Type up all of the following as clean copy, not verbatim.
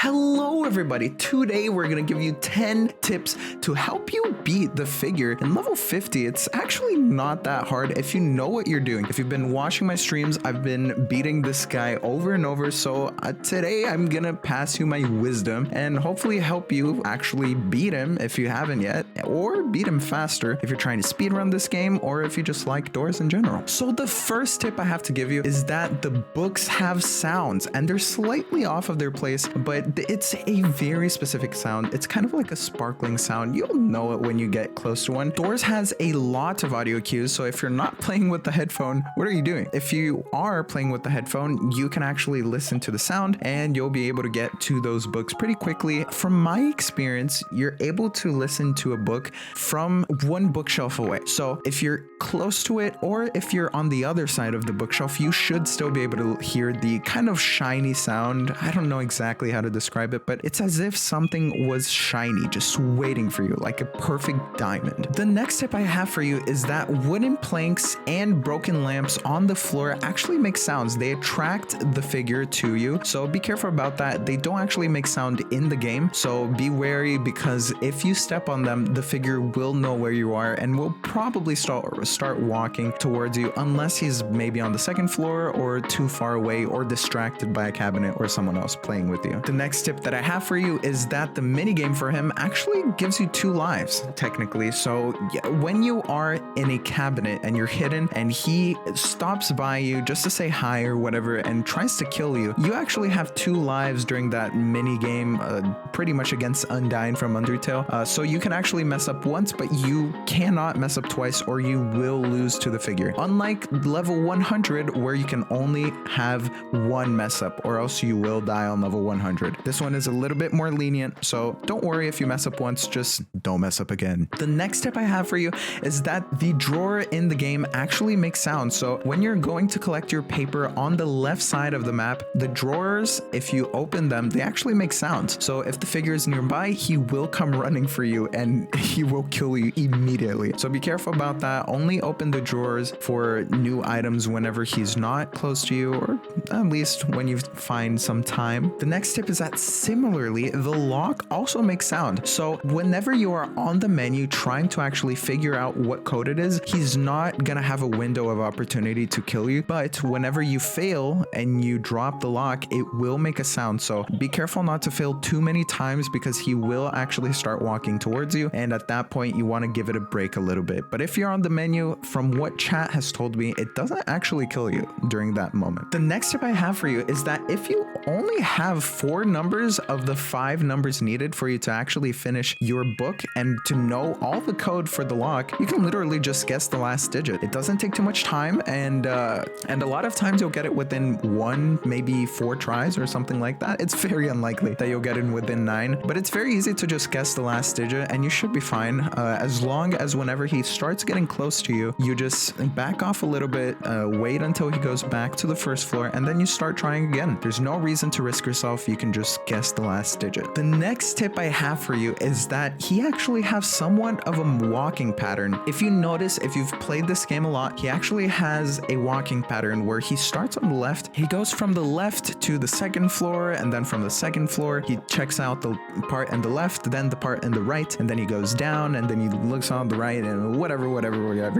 Hello everybody, today we're gonna give you 10 tips to help you beat the figure in level 50. It's actually not that hard if you know what you're doing. If you've been watching my streams, I've been beating this guy over and over, so today I'm gonna pass you my wisdom and hopefully help you actually beat him if you haven't yet, or beat him faster if you're trying to speedrun this game, or if you just like doors in general. So the first tip I have to give you is that the books have sounds and they're slightly off of their place, but it's a very specific sound. It's kind of like a sparkling sound. You'll know it when you get close to one. Doors has a lot of audio cues, so if you're not playing with the headphone, what are you doing? If you are playing with the headphone, you can actually listen to the sound and you'll be able to get to those books pretty quickly. From my experience, you're able to listen to a book from one bookshelf away. So if you're close to it, or if you're on the other side of the bookshelf, you should still be able to hear the kind of shiny sound. I don't know exactly how to describe it, but it's as if something was shiny, just waiting for you, like a perfect diamond. The next tip I have for you is that wooden planks and broken lamps on the floor actually make sounds. They attract the figure to you, so be careful about that. They don't actually make sound in the game, so be wary, because if you step on them, the figure will know where you are and will probably start walking towards you, unless he's maybe on the second floor or too far away or distracted by a cabinet or someone else playing with you. The next tip that I have for you is that the minigame for him actually gives you 2 lives, technically. So yeah, when you are in a cabinet and you're hidden and he stops by you just to say hi or whatever and tries to kill you, you actually have 2 lives during that minigame, pretty much against Undyne from Undertale. So you can actually mess up once, but you cannot mess up twice or you will lose to the figure. Unlike level 100, where you can only have 1 mess up or else you will die on level 100. This one is a little bit more lenient, so don't worry if you mess up once, just don't mess up again. The next tip I have for you is that the drawer in the game actually makes sounds. So when you're going to collect your paper on the left side of the map, the drawers, if you open them, they actually make sounds. So if the figure is nearby, he will come running for you and he will kill you immediately. So be careful about that. Only open the drawers for new items whenever he's not close to you, or at least when you find some time. The next tip is that similarly, the lock also makes sound. So whenever you are on the menu trying to actually figure out what code it is, he's not gonna have a window of opportunity to kill you. But whenever you fail and you drop the lock, it will make a sound. So be careful not to fail too many times, because he will actually start walking towards you. And at that point, you want to give it a break a little bit. But if you're on the menu, from what chat has told me, it doesn't actually kill you during that moment. The next tip I have for you is that if you only have 4 numbers of the 5 numbers needed for you to actually finish your book and to know all the code for the lock, you can literally just guess the last digit. It doesn't take too much time, and a lot of times you'll get it within 1, maybe 4 tries or something like that. It's very unlikely that you'll get it within 9, but it's very easy to just guess the last digit and you should be fine, as long as whenever he starts getting close to you, you just back off a little bit, wait until he goes back to the first floor, and then you start trying again. There's no reason to risk yourself. You can just guess the last digit. The next tip I have for you is that he actually has somewhat of a walking pattern. If you notice, if you've played this game a lot, he actually has a walking pattern where he starts on the left, he goes from the left to the second floor, and then from the second floor he checks out the part in the left, then the part in the right, and then he goes down, and then he looks on the right, and whatever,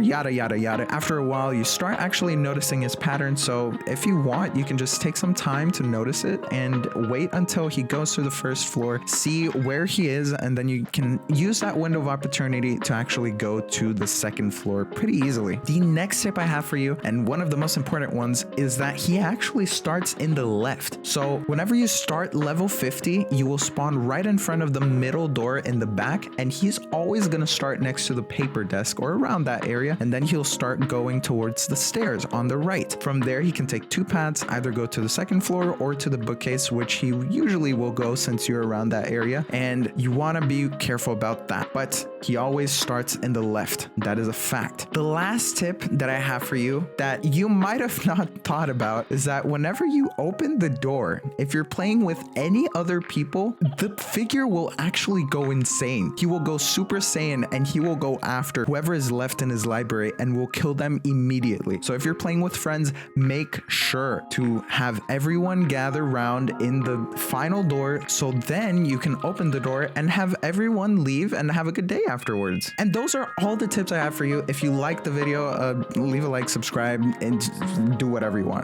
yada yada yada. After a while, you start actually noticing his pattern. So if you want, you can just take some time to notice it and wait until he goes to the first floor, see where he is, and then you can use that window of opportunity to actually go to the second floor pretty easily. The next tip I have for you, and one of the most important ones, is that he actually starts in the left. So whenever you start level 50, you will spawn right in front of the middle door in the back, and he's always going to start next to the paper desk or around that area, and then he'll start going towards the stairs on the right. From there, he can take 2 paths, either go to the second floor or to the bookcase, which he usually will go since you're around that area, and you want to be careful about that. But he always starts in the left. That is a fact. The last tip that I have for you that you might have not thought about is that whenever you open the door, if you're playing with any other people, the figure will actually go insane. He will go Super Saiyan and he will go after whoever is left in his library and will kill them immediately. So if you're playing with friends, make sure to have everyone gather round in the final door, so then you can open the door and have everyone leave and have a good day afterwards. And those are all the tips I have for you. If you like the video, leave a like, subscribe, and do whatever you want.